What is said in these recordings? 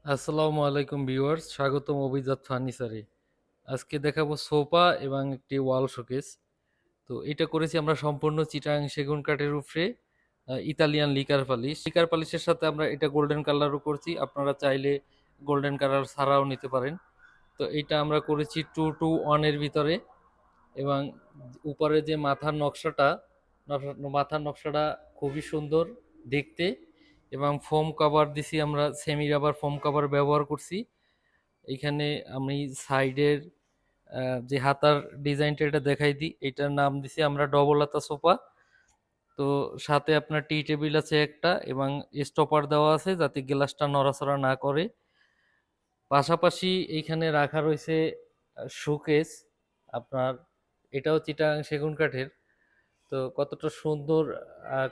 আসসালামু আলাইকুম ভিউয়ার্স, স্বাগতম অভিজাত ফার্নিচারে। আজকে দেখাবো সোফা এবং একটি ওয়াল শোকেস। তো এটা করেছি আমরা সম্পূর্ণ চিটাং সেগুন কাঠের উপরে ইতালিয়ান লিকার পালিশ। লিকার পালিশের সাথে আমরা এটা গোল্ডেন কালারও করছি, আপনারা চাইলে গোল্ডেন কালার ছাড়াও নিতে পারেন। তো এটা আমরা করেছি 2-to-1 এর ভিতরে, এবং উপরে যে মাথার নকশাটা খুবই সুন্দর দেখতে, এবং ফোম কভার দিছি আমরা, সেমি রাবার ফোম কভার ব্যবহার করছি। এখানে আমি সাইডের যে হাতার ডিজাইনটা এটা দেখাই দিই, এটার নাম দিছি আমরা ডবল হাতা সোফা। তো সাথে আপনার টি টেবিল আছে একটা, এবং স্টপার দেওয়া আছে যাতে গ্লাসটা নড়াচড়া না করে। পাশাপাশি এইখানে রাখা রয়েছে শোকেস আপনার, এটাও চিটাগাং সেগুন কাঠের। তো কতটা সুন্দর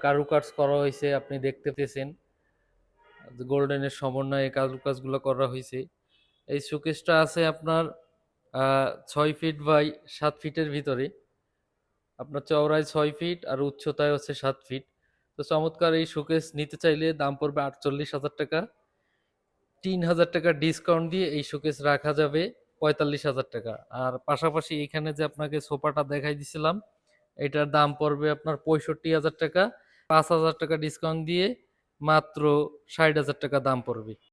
কারুকাজ করা হয়েছে আপনি দেখতে পেয়েছেন, গোল্ডেনের সমন্বয়ে কারুকাজগুলো করা হয়েছে। এই শোকেসটা আছে আপনার 6 ফিট বাই 7 ফিটের ভিতরে, আপনার চওড়ায় 6 ফিট আর উচ্চতায় হচ্ছে 7 ফিট। তো চমৎকার এই শোকেস নিতে চাইলে দাম পড়বে 48,000 টাকা। 3,000 টাকা ডিসকাউন্ট দিয়ে এই শোকেস রাখা যাবে 45,000 টাকা। আর পাশাপাশি এখানে যে আপনাকে সোফাটা দেখাই দিছিলাম, এটার দাম পড়বে আপনার 65,000 টাকা। 5,000 টাকা ডিসকাউন্ট দিয়ে মাত্র 60,000 টাকা দাম পড়বে।